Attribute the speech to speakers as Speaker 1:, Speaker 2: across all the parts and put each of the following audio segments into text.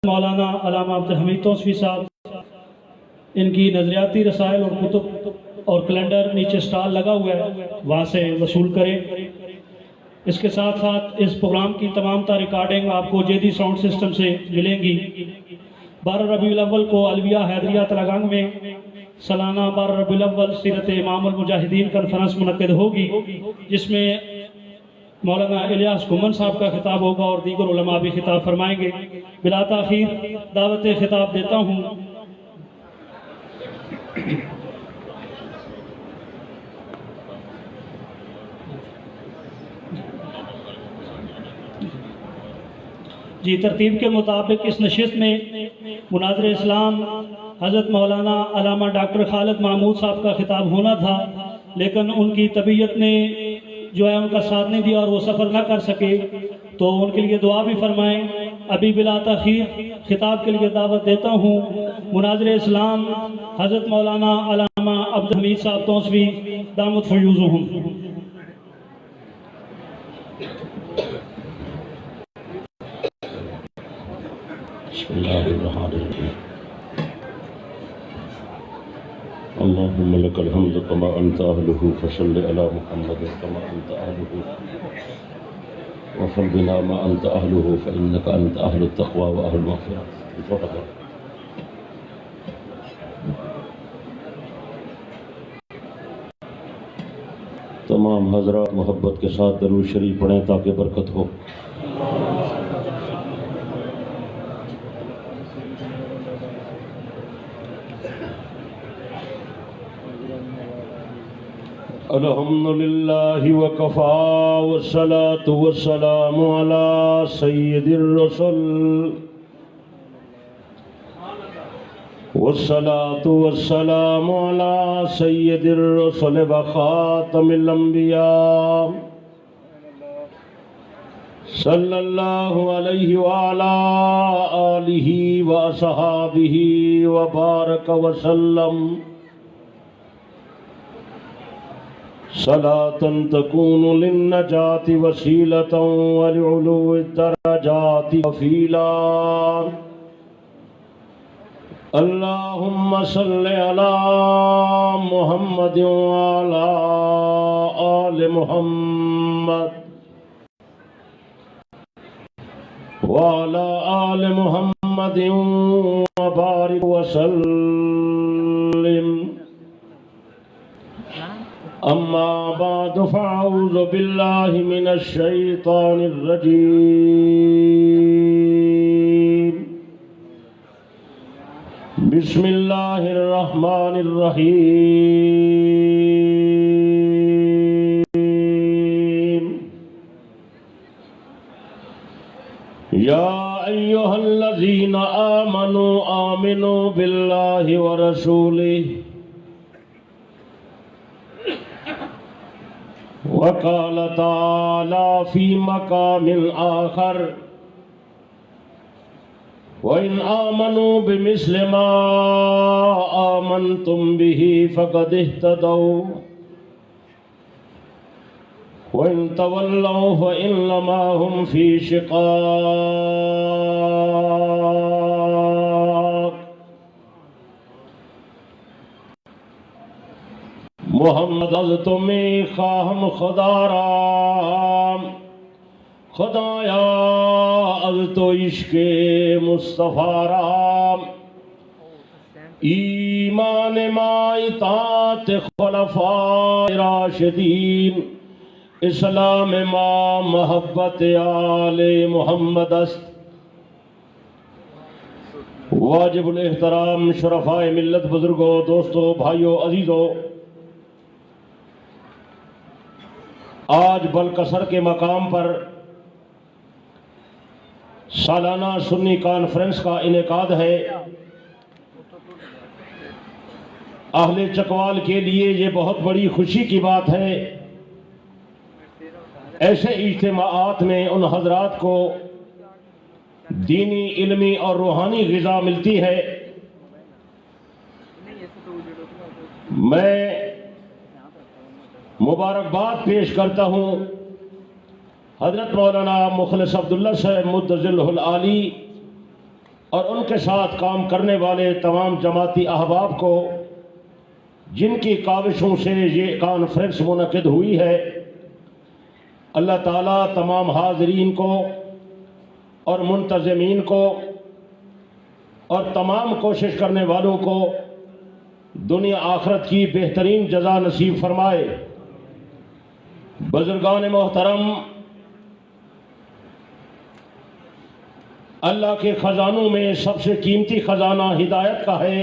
Speaker 1: مولانا علامہ عبد الحمید توصفی صاحب، ان کی نظریاتی رسائل اور کتب اور کیلنڈر نیچے سٹال لگا ہوا ہے، وہاں سے وصول کریں۔ اس کے ساتھ ساتھ اس پروگرام کی تمام تر ریکارڈنگ آپ کو جیدی ساؤنڈ سسٹم سے ملیں گی۔ 12 ربیع الاول کو الویہ حیدریہ تلگنگ میں سالانہ 12 ربیع الاول سیرت امام المجاہدین کانفرنس منعقد ہوگی، جس میں مولانا الیاس گھمن صاحب کا خطاب ہوگا اور دیگر علماء بھی خطاب فرمائیں گے۔ بلا تاخیر دعوت خطاب دیتا ہوں جی ترتیب کے مطابق اس نشست میں مناظر اسلام حضرت مولانا علامہ ڈاکٹر خالد محمود صاحب کا خطاب ہونا تھا، لیکن ان کی طبیعت نے جو ہے ان کا ساتھ نہیں دیا اور وہ سفر نہ کر سکے، تو ان کے لیے دعا بھی فرمائیں۔ ابھی بلا تاخیر خطاب کے لیے دعوت دیتا ہوں مناظر اسلام حضرت مولانا علامہ عبد الحمید صاحب توصفی دامت فیوزہم۔
Speaker 2: بسم اللہ الرحمن الرحیم۔ اللہم لک الحمد کما انت اہلہ فصل علی محمد کما انت اہلہ وفر بنا ما انت اہلہ فانک انت اہل التقوی و اہل المغفرۃ۔ تمام حضرات محبت کے ساتھ درود شریف پڑھیں تاکہ برکت ہو۔ الحمدللہ وکفا والصلاة والسلام علی سید الرسل والصلاة والسلام علی سید الرسل وخاتم الانبیاء صلی اللہ علیہ وعلا آلہ واصحابہ وبارک وسلم صلاة تكون للنجاة وسيلة ولعلو الدرجات وفيلا۔ اللهم صل على محمد وعلى آل محمد وعلى آل محمد وبارك وسلم۔ اما بعد فاعوذ باللہ من الشیطان الرجیم۔ بسم اللہ الرحمن الرحیم۔ یا ایہا الذین آمنوا آمنوا باللہ ورسولہ وقال تعالى في مقام آخر وإن آمنوا بمثل ما آمنتم به فقد اهتدوا وإن تولوا فإنما هم في شقاق۔ محمد از تمہیں خواہم خدا رام، خدایا از تو عشق مصطفیٰ رام، ایمان ما اطاعت خلفاء راشدین، اسلام ما محبت آل محمد است۔ واجب الاحترام شرفاء ملت، بزرگوں، دوستوں، بھائیوں، عزیزوں، آج بلکسر کے مقام پر سالانہ سنی کانفرنس کا انعقاد ہے۔ اہل چکوال کے لیے یہ بہت بڑی خوشی کی بات ہے۔ ایسے اجتماعات میں ان حضرات کو دینی، علمی اور روحانی غذا ملتی ہے۔ میں مبارکباد پیش کرتا ہوں حضرت مولانا مخلص عبداللہ صاحب مدظلہ العالی اور ان کے ساتھ کام کرنے والے تمام جماعتی احباب کو جن کی کاوشوں سے یہ کانفرنس منعقد ہوئی ہے، اللہ تعالیٰ تمام حاضرین کو اور منتظمین کو اور تمام کوشش کرنے والوں کو دنیا آخرت کی بہترین جزا نصیب فرمائے۔ بزرگان محترم، اللہ کے خزانوں میں سب سے قیمتی خزانہ ہدایت کا ہے۔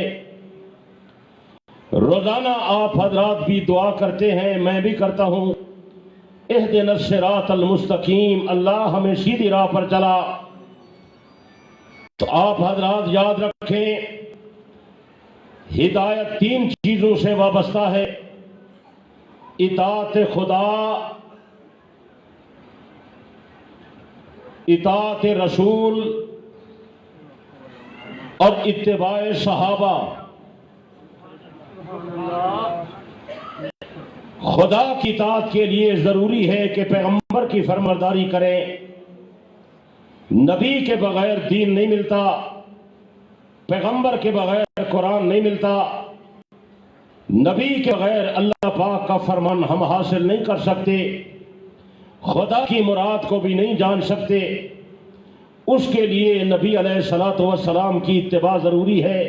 Speaker 2: روزانہ آپ حضرات بھی دعا کرتے ہیں، میں بھی کرتا ہوں، اہدنا الصراط المستقیم، اللہ ہمیں سیدھی راہ پر چلا۔ تو آپ حضرات یاد رکھیں، ہدایت تین چیزوں سے وابستہ ہے: اطاعت خدا، اطاعت رسول اور اتباع صحابہ۔ خدا کی اطاعت کے لیے ضروری ہے کہ پیغمبر کی فرمانبرداری کریں۔ نبی کے بغیر دین نہیں ملتا، پیغمبر کے بغیر قرآن نہیں ملتا، نبی کے بغیر اللہ پاک کا فرمان ہم حاصل نہیں کر سکتے، خدا کی مراد کو بھی نہیں جان سکتے۔ اس کے لیے نبی علیہ الصلوۃ والسلام کی اتباع ضروری ہے،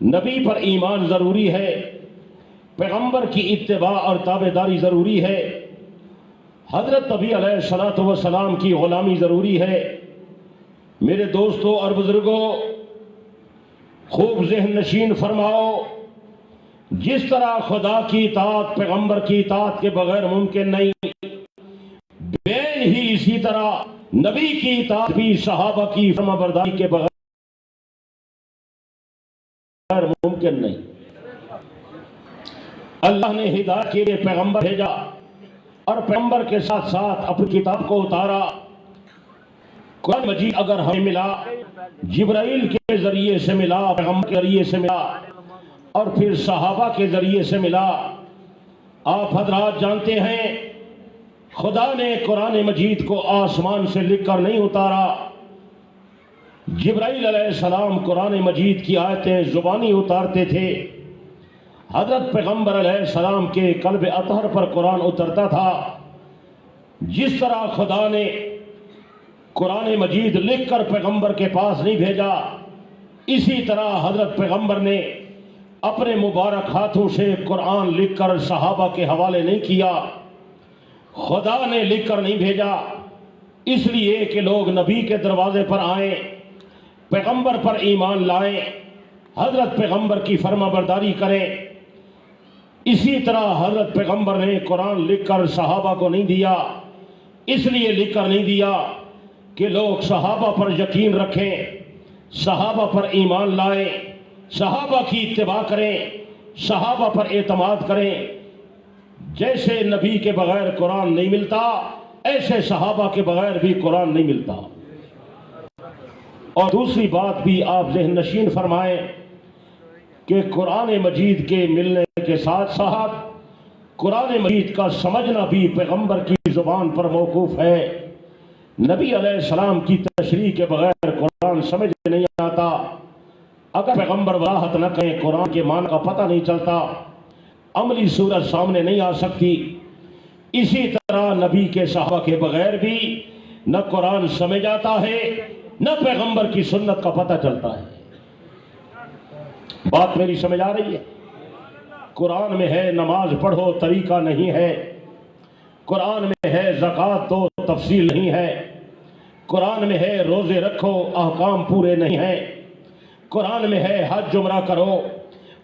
Speaker 2: نبی پر ایمان ضروری ہے، پیغمبر کی اتباع اور تابعداری ضروری ہے، حضرت نبی علیہ الصلوۃ والسلام کی غلامی ضروری ہے۔ میرے دوستوں اور بزرگوں، خوب ذہن نشین فرماؤ، جس طرح خدا کی اطاعت پیغمبر کی اطاعت کے بغیر ممکن نہیں، بین ہی اسی طرح نبی کی اطاعت بھی صحابہ کی فرمانبرداری کے بغیر ممکن نہیں۔ اللہ نے ہدایت کے لیے پیغمبر بھیجا اور پیغمبر کے ساتھ ساتھ اپنی کتاب کو اتارا۔ قرآن مجید اگر ہمیں ملا، جبرائیل کے ذریعے سے ملا، پیغمبر کے ذریعے سے ملا اور پھر صحابہ کے ذریعے سے ملا۔ آپ حضرات جانتے ہیں، خدا نے قرآن مجید کو آسمان سے لکھ کر نہیں اتارا۔ جبرائیل علیہ السلام قرآن مجید کی آیتیں زبانی اتارتے تھے، حضرت پیغمبر علیہ السلام کے قلب اطہر پر قرآن اترتا تھا۔ جس طرح خدا نے قرآن مجید لکھ کر پیغمبر کے پاس نہیں بھیجا، اسی طرح حضرت پیغمبر نے اپنے مبارک ہاتھوں سے قرآن لکھ کر صحابہ کے حوالے نہیں کیا۔ خدا نے لکھ کر نہیں بھیجا، اس لیے کہ لوگ نبی کے دروازے پر آئیں، پیغمبر پر ایمان لائیں، حضرت پیغمبر کی فرمانبرداری کریں۔ اسی طرح حضرت پیغمبر نے قرآن لکھ کر صحابہ کو نہیں دیا، اس لیے لکھ کر نہیں دیا کہ لوگ صحابہ پر یقین رکھیں، صحابہ پر ایمان لائیں، صحابہ کی اتباع کریں، صحابہ پر اعتماد کریں۔ جیسے نبی کے بغیر قرآن نہیں ملتا، ایسے صحابہ کے بغیر بھی قرآن نہیں ملتا۔ اور دوسری بات بھی آپ ذہن نشین فرمائیں کہ قرآن مجید کے ملنے کے ساتھ ساتھ قرآن مجید کا سمجھنا بھی پیغمبر کی زبان پر موقوف ہے۔ نبی علیہ السلام کی تشریح کے بغیر قرآن سمجھ نہیں آتا۔ اگر پیغمبر وضاحت نہ کریں، قرآن کے معنی کا پتہ نہیں چلتا، عملی صورت سامنے نہیں آ سکتی۔ اسی طرح نبی کے صحابہ کے بغیر بھی نہ قرآن سمجھ آتا ہے، نہ پیغمبر کی سنت کا پتہ چلتا ہے۔ بات میری سمجھ آ رہی ہے؟ قرآن میں ہے نماز پڑھو، طریقہ نہیں ہے۔ قرآن میں ہے زکوٰۃ دو، تفصیل نہیں ہے۔ قرآن میں ہے روزے رکھو، احکام پورے نہیں ہیں۔ قرآن میں ہے حج عمرہ کرو،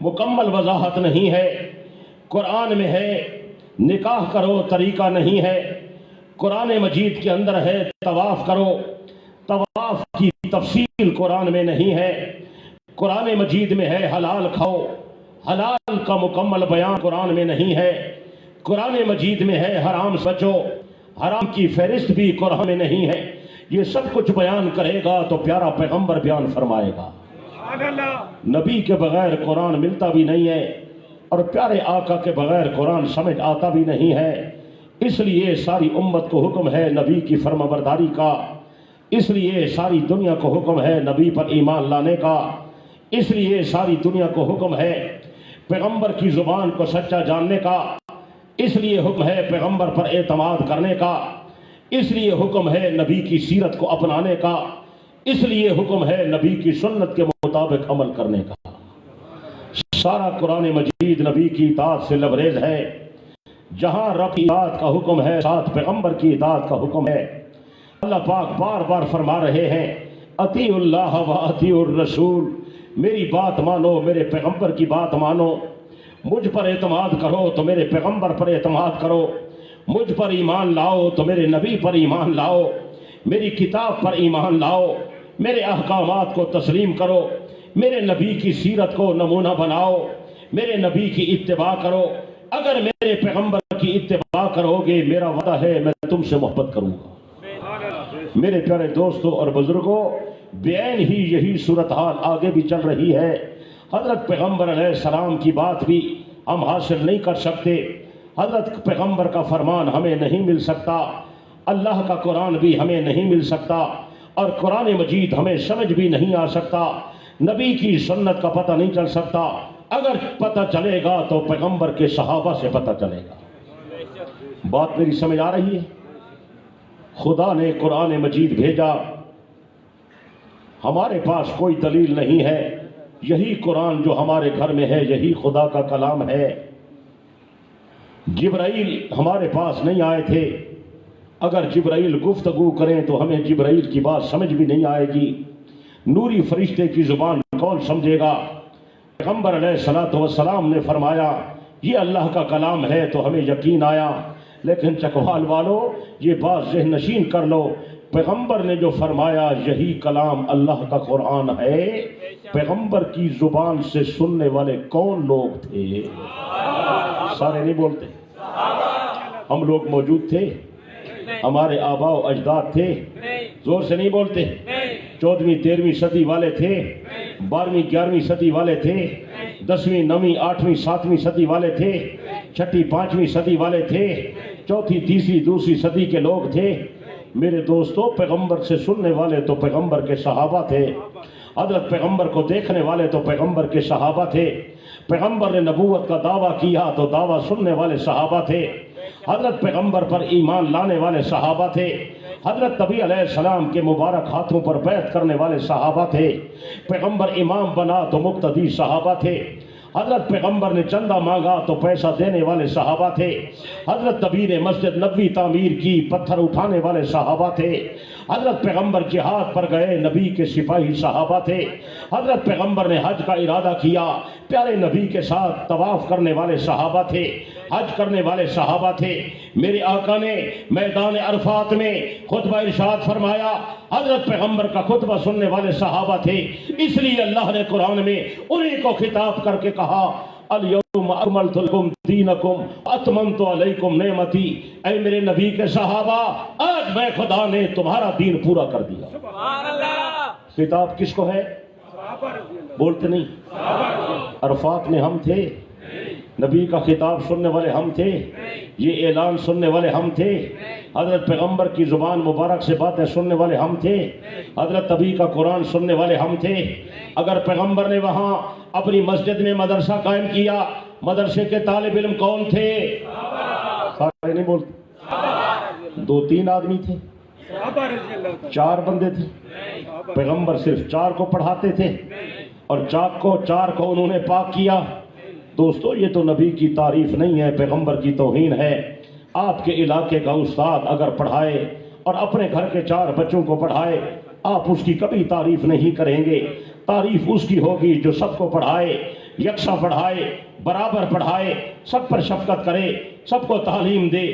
Speaker 2: مکمل وضاحت نہیں ہے۔ قرآن میں ہے نکاح کرو، طریقہ نہیں ہے۔ قرآن مجید کے اندر ہے طواف کرو، طواف کی تفصیل قرآن میں نہیں ہے۔ قرآن مجید میں ہے حلال کھاؤ، حلال کا مکمل بیان قرآن میں نہیں ہے۔ قرآن مجید میں ہے حرام سے بچو، حرام کی فہرست بھی قرآن میں نہیں ہے۔ یہ سب کچھ بیان کرے گا تو پیارا پیغمبر بیان فرمائے گا۔ نبی کے بغیر قرآن ملتا بھی نہیں ہے، اور پیارے آقا کے بغیر قرآن سمجھ آتا بھی نہیں ہے۔ اس لیے ساری امت کو حکم ہے نبی کی فرمانبرداری کا، اس لیے ساری دنیا کو حکم ہے نبی پر ایمان لانے کا، اس لیے ساری دنیا کو حکم ہے پیغمبر کی زبان کو سچا جاننے کا، اس لیے حکم ہے پیغمبر پر اعتماد کرنے کا، اس لیے حکم ہے نبی کی سیرت کو اپنانے کا، اس لیے حکم ہے نبی کی سنت کے مطابق عمل کرنے کا۔ سارا قرآن مجید نبی کی اطاعت سے لبریز ہے۔ جہاں رب کی اطاعت کا حکم ہے، ساتھ پیغمبر کی اطاعت کا حکم ہے۔ اللہ پاک بار بار فرما رہے ہیں اطیعوا اللہ و اطیعوا الرسول، میری بات مانو، میرے پیغمبر کی بات مانو، مجھ پر اعتماد کرو تو میرے پیغمبر پر اعتماد کرو، مجھ پر ایمان لاؤ تو میرے نبی پر ایمان لاؤ، میری کتاب پر ایمان لاؤ، میرے احکامات کو تسلیم کرو، میرے نبی کی سیرت کو نمونہ بناؤ، میرے نبی کی اتباع کرو۔ اگر میرے پیغمبر کی اتباع کرو گے، میرا وعدہ ہے میں تم سے محبت کروں گا۔ میرے پیارے دوستوں اور بزرگوں، بعین ہی یہی صورتحال آگے بھی چل رہی ہے۔ حضرت پیغمبر علیہ السلام کی بات بھی ہم حاصل نہیں کر سکتے، حضرت پیغمبر کا فرمان ہمیں نہیں مل سکتا، اللہ کا قرآن بھی ہمیں نہیں مل سکتا، اور قرآن مجید ہمیں سمجھ بھی نہیں آ سکتا، نبی کی سنت کا پتہ نہیں چل سکتا۔ اگر پتہ چلے گا تو پیغمبر کے صحابہ سے پتہ چلے گا۔ بات میری سمجھ آ رہی ہے؟ خدا نے قرآن مجید بھیجا، ہمارے پاس کوئی دلیل نہیں ہے، یہی قرآن جو ہمارے گھر میں ہے یہی خدا کا کلام ہے۔ جبرائیل ہمارے پاس نہیں آئے تھے، اگر جبرائیل گفتگو کریں تو ہمیں جبرائیل کی بات سمجھ بھی نہیں آئے گی، نوری فرشتے کی زبان کون سمجھے گا؟ پیغمبر علیہ الصلوۃ والسلام نے فرمایا یہ اللہ کا کلام ہے تو ہمیں یقین آیا، لیکن چکوال والو یہ بات ذہن نشین کر لو، پیغمبر نے جو فرمایا یہی کلام اللہ کا قرآن ہے، پیغمبر کی زبان سے سننے والے کون لوگ تھے؟ سارے نہیں بولتے، ہم لوگ موجود تھے، ہمارے آباء و اجداد تھے، زور سے نہیں بولتے، 14ویں 13ویں صدی والے تھے، 12ویں 11ویں صدی والے تھے، 10ویں 9ویں 8ویں 7ویں صدی والے تھے، 6ٹھی 5ویں صدی والے تھے، 4تھی 3ری 2ری صدی کے لوگ تھے۔ میرے دوستو، پیغمبر سے سننے والے تو پیغمبر کے صحابہ تھے، حضرت پیغمبر کو دیکھنے والے تو پیغمبر کے صحابہ تھے، پیغمبر نے نبوت کا دعویٰ کیا تو دعویٰ سننے والے صحابہ تھے، حضرت پیغمبر پر ایمان لانے والے صحابہ تھے، حضرت نبی علیہ السلام کے مبارک ہاتھوں پر بیعت کرنے والے صحابہ تھے، پیغمبر امام بنا تو مقتدی صحابہ تھے، حضرت پیغمبر نے چندہ مانگا تو پیسہ دینے والے صحابہ تھے، حضرت نبی نے مسجد نبوی تعمیر کی، پتھر اٹھانے والے صحابہ تھے، حضرت پیغمبر جہاد پر گئے، نبی کے سپاہی صحابہ تھے، حضرت پیغمبر نے حج کا ارادہ کیا، پیارے نبی کے ساتھ طواف کرنے والے صحابہ تھے، حج کرنے والے صحابہ تھے۔ میرے آقا نے میدان عرفات میں خطبہ ارشاد فرمایا، حضرت پیغمبر کا خطبہ سننے والے صحابہ تھے، اس لیے اللہ نے قرآن میں انہیں کو خطاب کر کے کہا الیوم اکملت لکم دینکم اتممت علیکم نعمتی، اے میرے نبی کے صحابہ آج میں خدا نے تمہارا دین پورا کر دیا۔ سبحان اللہ۔ خطاب کس کو ہے؟ بولتے نہیں؟ عرفات میں ہم تھے، نبی کا خطاب سننے والے ہم تھے، یہ اعلان سننے والے ہم تھے، حضرت پیغمبر کی زبان مبارک سے باتیں سننے والے ہم تھے، حضرت نبی کا قرآن سننے والے ہم تھے۔ اگر پیغمبر نے وہاں اپنی مسجد میں مدرسہ قائم کیا، مدرسے کے طالب علم کون تھے؟ سارے نہیں بولتے، 2-3 آدمی تھے، 4 بندے تھے، پیغمبر صرف 4 کو پڑھاتے تھے اور 4 کو انہوں نے پاک کیا۔ دوستو یہ تو نبی کی تعریف نہیں ہے، پیغمبر کی توہین ہے۔ آپ کے علاقے کا استاد اگر پڑھائے اور اپنے گھر کے 4 بچوں کو پڑھائے، آپ اس کی کبھی تعریف نہیں کریں گے، تعریف اس کی ہوگی جو سب کو پڑھائے، یکساں پڑھائے، برابر پڑھائے، سب پر شفقت کرے، سب کو تعلیم دے۔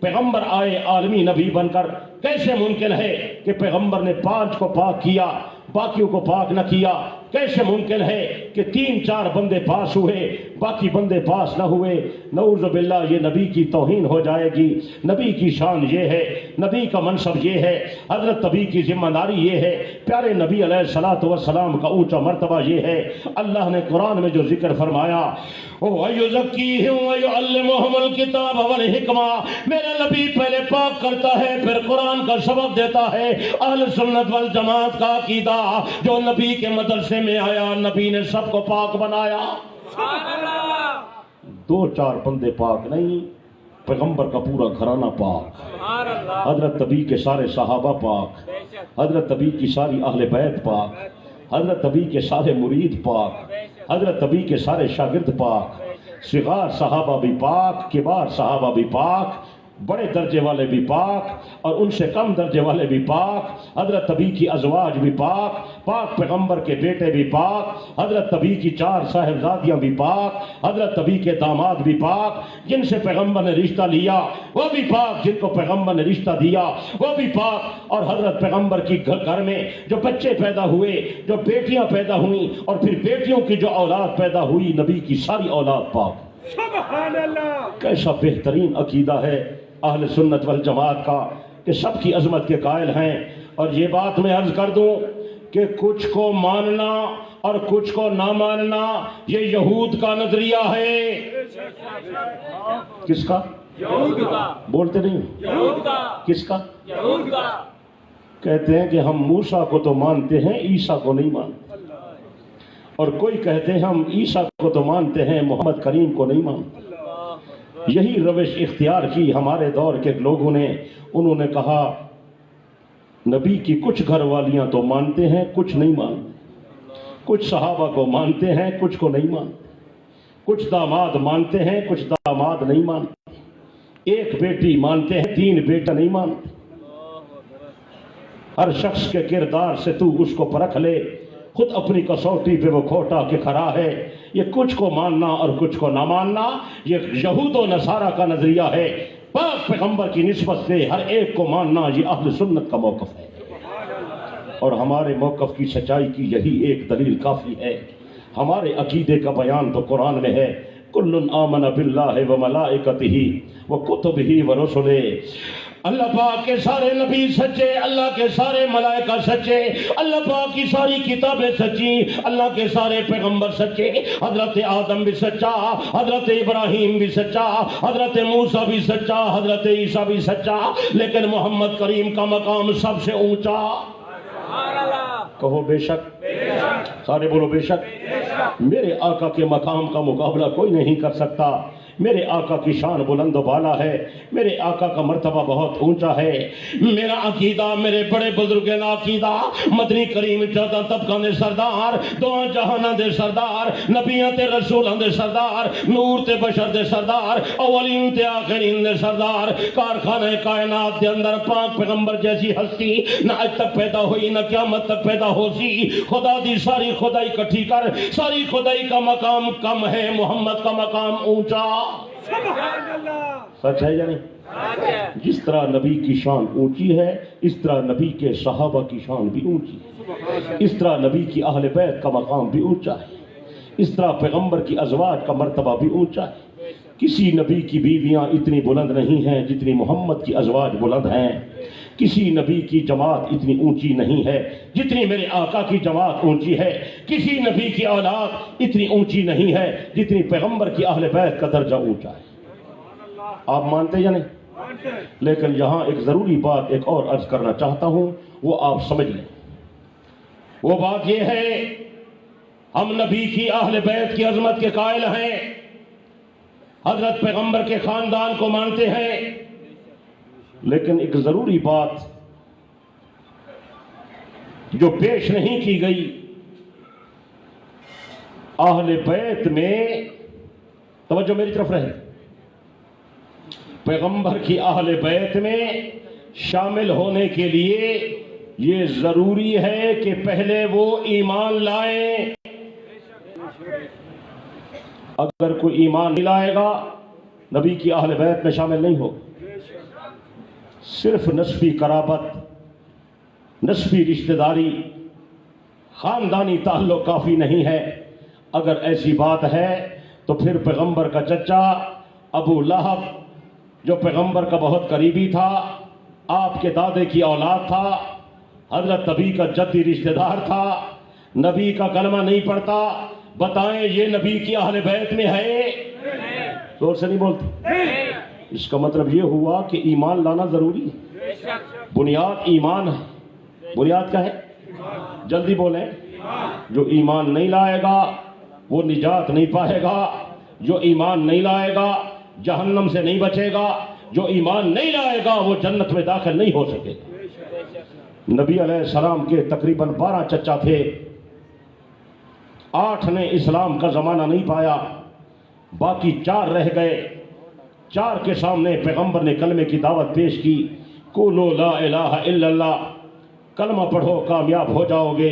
Speaker 2: پیغمبر آئے عالمی نبی بن کر، کیسے ممکن ہے کہ پیغمبر نے 5 کو پاک کیا باقیوں کو پاک نہ کیا؟ کیسے ممکن ہے کہ 3-4 بندے پاس ہوئے باقی بندے پاس نہ ہوئے؟ نعوذ باللہ، یہ نبی کی توہین ہو جائے گی۔ نبی کی شان یہ ہے، نبی کا منصب یہ ہے، حضرت نبی کی ذمہ داری یہ ہے، پیارے نبی علیہ الصلوۃ والسلام کا اونچا مرتبہ یہ ہے۔ اللہ نے قرآن میں جو ذکر فرمایا، وَيُزَكِّيهِمْ وَيُعَلِّمُهُمُ الْكِتَابَ وَالْحِکْمَةَ، میرا نبی پہلے پاک کرتا ہے پھر قرآن کا سبق دیتا ہے۔ اہل سنت والجماعت کا عقیدہ جو نبی کے مدرسے میں آیا، نبی نے سب کو پاک بنایا۔ 2-4 بندے پاک نہیں، پیغمبر کا پورا گھرانہ پاک، حضرت نبی کے سارے صحابہ پاک، حضرت نبی کی ساری اہل بیت پاک، حضرت نبی کے سارے مرید پاک، حضرت نبی کے سارے شاگرد پاک، صغار صحابہ بھی پاک، کبار صحابہ بھی پاک، بڑے درجے والے بھی پاک اور ان سے کم درجے والے بھی پاک، حضرت نبی کی ازواج بھی پاک، پاک پیغمبر کے بیٹے بھی پاک، حضرت نبی کی 4 صاحبزادیاں بھی پاک، حضرت نبی کے داماد بھی پاک، جن سے پیغمبر نے رشتہ لیا وہ بھی پاک، جن کو پیغمبر نے رشتہ دیا وہ بھی پاک، اور حضرت پیغمبر کی گھر میں جو بچے پیدا ہوئے، جو بیٹیاں پیدا ہوئیں اور پھر بیٹیوں کی جو اولاد پیدا ہوئی، نبی کی ساری اولاد پاک۔ سبحان اللہ! کیسا بہترین عقیدہ ہے اہل سنت والجماعت کا کہ سب کی عظمت کے قائل ہیں۔ اور یہ بات میں عرض کر دوں کہ کچھ کو ماننا اور کچھ کو نہ ماننا یہ یہود کا نظریہ ہے۔ کس کا؟ یہود کا۔ بولتے نہیں؟ یہود کا۔ کس کا؟ یہود کا۔ کہتے ہیں کہ ہم موسیٰ کو تو مانتے ہیں، عیسیٰ کو نہیں مانتے، اور کوئی کہتے ہیں ہم عیسیٰ کو تو مانتے ہیں، محمد کریم کو نہیں مانتے۔ یہی روش اختیار کی ہمارے دور کے لوگوں نے۔ انہوں نے کہا نبی کی کچھ گھر والیاں تو مانتے ہیں، کچھ نہیں مانتے، کچھ صحابہ کو مانتے ہیں، کچھ کو نہیں مانتے، کچھ داماد مانتے ہیں، کچھ داماد نہیں مانتے، 1 بیٹی مانتے ہیں، 3 بیٹا نہیں مانتے۔ ہر شخص کے کردار سے تو اس کو پرکھ لے، خود اپنی کسوٹی پہ وہ کھوٹا کے کھڑا ہے۔ یہ کچھ کو ماننا اور کچھ کو نہ ماننا یہ یہود و نصارہ کا نظریہ ہے۔ پاک پیغمبر کی نسبت سے ہر ایک کو ماننا یہ اہل سنت کا موقف ہے، اور ہمارے موقف کی سچائی کی یہی ایک دلیل کافی ہے۔ ہمارے عقیدے کا بیان تو قرآن میں ہے، کل آمن باللہ وملائکتہ وکتبہ ورسلہ۔ اللہ پاک کے سارے نبی سچے، اللہ کے سارے ملائکہ سچے، اللہ پاک کی ساری کتابیں سچی، اللہ کے سارے پیغمبر سچے، حضرت آدم بھی سچا، حضرت ابراہیم بھی سچا، حضرت موسیٰ بھی سچا، حضرت عیسیٰ بھی سچا، لیکن محمد کریم کا مقام سب سے اونچا۔ کہو بے شک، سارے بولو بے شک۔ میرے آقا کے مقام کا مقابلہ کوئی نہیں کر سکتا۔ میرے آقا کی شان بلند و بالا ہے، میرے آقا کا مرتبہ بہت اونچا ہے۔ میرا عقیدہ، میرے بڑے بزرگ کا عقیدہ، مدنی کریم 14 طبقہ دے سردار، 2 جہاناں دے سردار، نبیاں تے رسولاں دے سردار، نور تے بشر دے سردار، اولین تے آخرین دے سردار، کارخانہ کائنات دے اندر پاک پیغمبر جیسی ہستی نہ آج تک پیدا ہوئی نہ قیامت تک پیدا ہو سی۔ خدا دی ساری خدائی کٹھی کر، ساری خدائی کا مقام کم ہے، محمد کا مقام اونچا۔ سچ ہے یا نہیں؟ جس طرح نبی کی شان اونچی ہے اس طرح نبی کے صحابہ کی شان بھی اونچی ہے، اس طرح نبی کی اہل بیت کا مقام بھی اونچا ہے، اس طرح پیغمبر کی ازواج کا مرتبہ بھی اونچا ہے۔ کسی نبی کی بیویاں اتنی بلند نہیں ہیں جتنی محمد کی ازواج بلند ہیں، کسی نبی کی جماعت اتنی اونچی نہیں ہے جتنی میرے آقا کی جماعت اونچی ہے، کسی نبی کی اولاد اتنی اونچی نہیں ہے جتنی پیغمبر کی اہل بیت کا درجہ اونچا ہے۔ آپ مانتے یا نہیں؟ لیکن یہاں ایک ضروری بات ایک اور عرض کرنا چاہتا ہوں، وہ آپ سمجھ لیں۔ وہ بات یہ ہے، ہم نبی کی اہل بیت کی عظمت کے قائل ہیں، حضرت پیغمبر کے خاندان کو مانتے ہیں، لیکن ایک ضروری بات جو پیش نہیں کی گئی، اہل بیت میں توجہ میری طرف رہے، پیغمبر کی اہل بیت میں شامل ہونے کے لیے یہ ضروری ہے کہ پہلے وہ ایمان لائیں۔ اگر کوئی ایمان نہیں لائے گا نبی کی اہل بیت میں شامل نہیں ہوگا۔ صرف نسبی قرابت، نسبی رشتہ داری، خاندانی تعلق کافی نہیں ہے. اگر ایسی بات ہے تو پھر پیغمبر کا چچا ابو لہب جو پیغمبر کا بہت قریبی تھا، آپ کے دادے کی اولاد تھا، حضرت نبی کا جدی رشتہ دار تھا، نبی کا کلمہ نہیں پڑھتا، بتائیں یہ نبی کی اہل بیت میں ہے؟ زور سے نہیں بولتے. اس کا مطلب یہ ہوا کہ ایمان لانا ضروری ہے. بنیاد ایمان ہے. بنیاد کیا ہے؟ جلدی بولیں. جو ایمان نہیں لائے گا وہ نجات نہیں پائے گا. جو ایمان نہیں لائے گا جہنم سے نہیں بچے گا. جو ایمان نہیں لائے گا وہ جنت میں داخل نہیں ہو سکے گا. نبی علیہ السلام کے تقریباً 12 چچا تھے. 8 نے اسلام کا زمانہ نہیں پایا، باقی 4 رہ گئے. 4 کے سامنے پیغمبر نے کلمے کی دعوت پیش کی. قولوا لا الہ الا اللہ، کلمہ پڑھو کامیاب ہو جاؤ گے.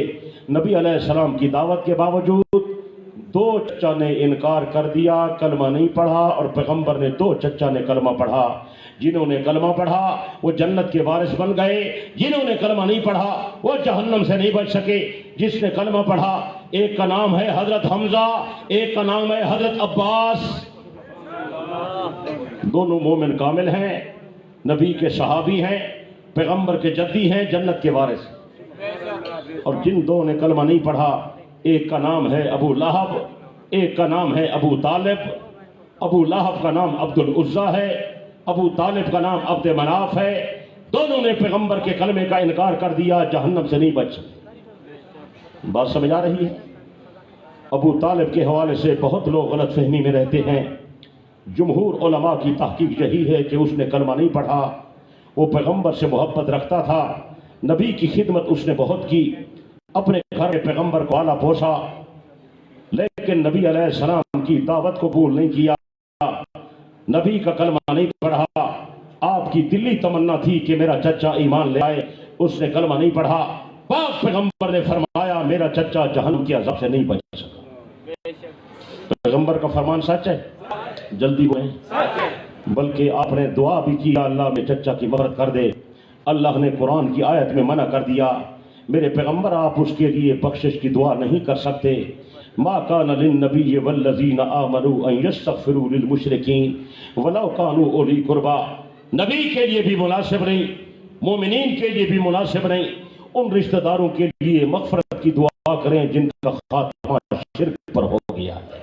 Speaker 2: نبی علیہ السلام کی دعوت کے باوجود 2 چچا نے انکار کر دیا، کلمہ نہیں پڑھا، اور پیغمبر نے 2 چچا نے کلمہ پڑھا. جنہوں نے کلمہ پڑھا وہ جنت کے وارث بن گئے، جنہوں نے کلمہ نہیں پڑھا وہ جہنم سے نہیں بچ سکے. جس نے کلمہ پڑھا ایک کا نام ہے حضرت حمزہ، ایک کا نام ہے حضرت عباس. دونوں مومن کامل ہیں، نبی کے صحابی ہیں، پیغمبر کے جدی ہیں، جنت کے وارث. اور جن 2 نے کلمہ نہیں پڑھا، ایک کا نام ہے ابو لہب، ایک کا نام ہے ابو طالب. ابو لہب کا نام عبد العزیٰ ہے، ابو طالب کا نام عبد مناف ہے. دونوں نے پیغمبر کے کلمے کا انکار کر دیا، جہنم سے نہیں بچ سکے. بات سمجھ آ رہی ہے؟ ابو طالب کے حوالے سے بہت لوگ غلط فہمی میں رہتے ہیں. جمہور علماء کی تحقیق یہی ہے کہ اس نے کلمہ نہیں پڑھا. وہ پیغمبر سے محبت رکھتا تھا، نبی کی خدمت اس نے بہت کی، اپنے گھر میں پیغمبر کو پالا پوسا، لیکن نبی علیہ السلام کی دعوت کو قبول نہیں کیا. نبی کا کلمہ نہیں پڑھا. آپ کی دلی تمنا تھی کہ میرا چچا ایمان لے آئے، اس نے کلمہ نہیں پڑھا. پاک پیغمبر نے فرمایا میرا چچا جہنم کے عذاب سے نہیں بچ سکا. پیغمبر کا فرمان سچ ہے؟ جلدی بولیں. بلکہ آپ نے دعا بھی کی، اللہ میں چچا کی مغفرت کر دے. اللہ نے قرآن کی آیت میں منع کر دیا، میرے پیغمبر آپ اس کے لیے بخشش کی دعا نہیں کر سکتے. ما کان للنبی والذین آمنوا ان یستغفروا للمشرکین ولو کانوا اولی قربا. نبی کے لیے بھی مناسب نہیں، مومنین کے لیے بھی مناسب نہیں. ان رشتہ داروں کے لیے مغفرت کی دعا کریں جن کا خاتمہ شرک پر ہو گیا ہے.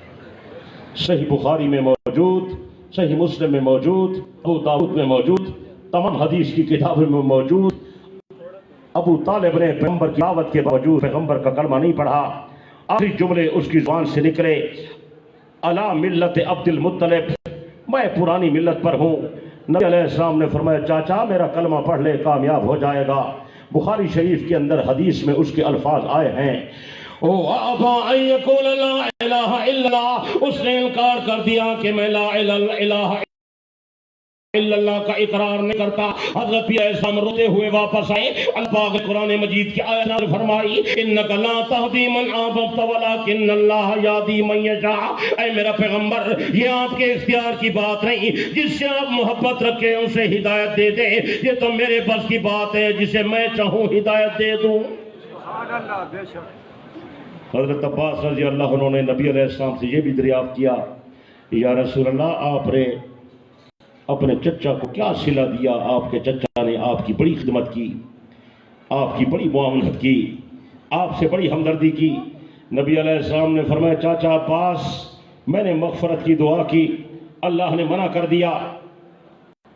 Speaker 2: صحیح بخاری میں موجود، صحیح مسلم میں موجود، ابو داؤد میں موجود، تمام حدیث کی کتابوں میں موجود. ابو طالب نے پیغمبر کی دعوت کے باوجود پیغمبر کا کلمہ نہیں پڑھا. آخری جملے اس کی زبان سے نکلے، الا ملت عبد المطلب، میں پرانی ملت پر ہوں. نبی علیہ السلام نے فرمایا چاچا میرا کلمہ پڑھ لے کامیاب ہو جائے گا. بخاری شریف کے اندر حدیث میں اس کے الفاظ آئے ہیں، وَأَبَى أَن يَقُولَ لَا إِلَٰهَ إِلَّا اللَّهُ، اس نے انکار کر دیا کہ میں لا الہ الا اللہ کا اقرار نہیں کرتا. حضرت بھی ایسا روتے ہوئے واپس آئے. اللہ پاک قرآن مجید کی آیت نازل فرمائی، انک لا تہدی من احببت ولکن اللہ یہدی من یشاء. اے میرا پیغمبر، یہ آپ کے اختیار کی بات نہیں، جس سے آپ محبت رکھیں اسے ہدایت دے دیں. یہ تو میرے بس کی بات ہے، جسے میں چاہوں ہدایت دے دوں. سبحان اللہ. بے شک حضرت عباس رضی اللہ عنہ نے نبی علیہ السلام سے یہ بھی دریافت کیا، یا رسول اللہ آپ نے اپنے چچا کو کیا صلہ دیا؟ آپ کے چچا نے آپ کی بڑی خدمت کی، آپ کی بڑی معاونت کی، آپ سے بڑی ہمدردی کی. نبی علیہ السلام نے فرمایا چاچا عباس میں نے مغفرت کی دعا کی، اللہ نے منع کر دیا.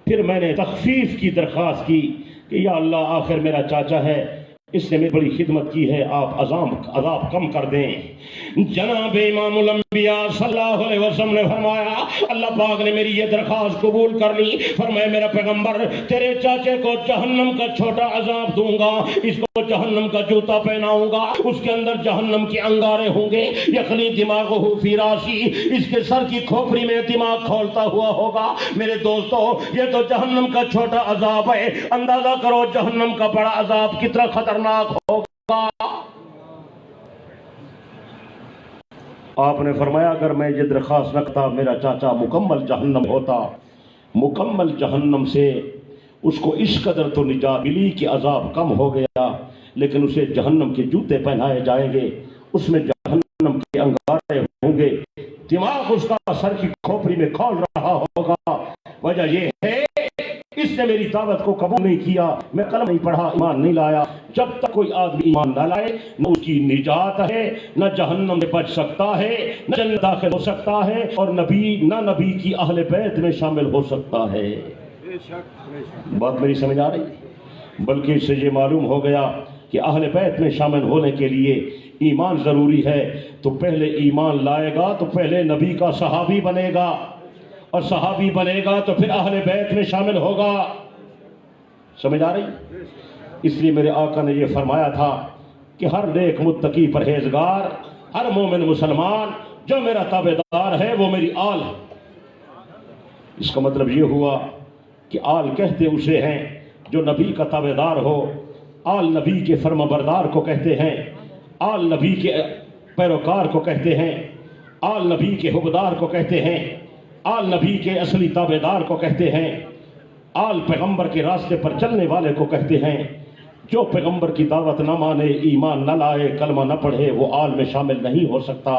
Speaker 2: پھر میں نے تخفیف کی درخواست کی کہ یا اللہ آخر میرا چاچا ہے، اس نے میری بڑی خدمت کی ہے، آپ عذاب کم کر دیں. جناب امام الانبیاء صلی اللہ علیہ وسلم نے فرمایا اللہ پاک نے میری یہ درخواست قبول کر لی. فرمایا میرا پیغمبر تیرے چاچے کو جہنم کا چھوٹا عذاب دوں گا، اس کو جہنم کا جوتا پہناؤں گا، اس کے اندر جہنم کے انگارے ہوں گے. یخلی دماغہ فی راسی، اس کے سر کی کھوپڑی میں دماغ کھولتا ہوا ہوگا. میرے دوستو یہ تو جہنم کا چھوٹا عذاب ہے، اندازہ کرو جہنم کا بڑا عذاب کتنا خطرناک ہوگا. آپ نے فرمایا اگر میں یہ درخواست رکھتا میرا چاچا مکمل جہنم ہوتا. مکمل جہنم سے اس کو اس قدر تو نجات ملی کہ عذاب کم ہو گیا، لیکن اسے جہنم کے جوتے پہنائے جائیں گے، اس میں جہنم کے انگارے ہوں گے، دماغ اس کا سر کی کھوپڑی میں کھول رہا ہوگا۔ وجہ یہ ہے اس نے میری دعوت کو قبول نہیں کیا، میں کلمہ نہیں پڑھا، ایمان نہیں لایا۔ جب تک کوئی آدمی ایمان نہ لائے نہ اس کی نجات ہے، نہ جہنم سے بچ سکتا ہے، نہ جنت داخل ہو سکتا ہے، اور نبی کی اہل بیت میں شامل ہو سکتا ہے۔ بات میری سمجھ آ رہی ہے؟ بلکہ اس سے یہ معلوم ہو گیا کہ اہل بیت میں شامل ہونے کے لیے ایمان ضروری ہے۔ تو پہلے ایمان لائے گا تو پہلے نبی کا صحابی بنے گا، اور صحابی بنے گا تو پھر اہل بیت میں شامل ہوگا۔ سمجھ آ رہی؟ اس لیے میرے آقا نے یہ فرمایا تھا کہ ہر نیک متقی پرہیزگار، ہر مومن مسلمان جو میرا تابعدار ہے وہ میری آل ہے۔ اس کا مطلب یہ ہوا کہ آل کہتے اسے ہیں جو نبی کا تابعدار ہو، آل نبی کے فرما بردار کو کہتے ہیں، آل نبی کے پیروکار کو کہتے ہیں، آل نبی کے حبدار کو کہتے ہیں، آل نبی کے اصلی تابعدار کو کہتے ہیں، آل پیغمبر کے راستے پر چلنے والے کو کہتے ہیں۔ جو پیغمبر کی دعوت نہ مانے، ایمان نہ لائے، کلمہ نہ پڑھے، وہ آل میں شامل نہیں ہو سکتا۔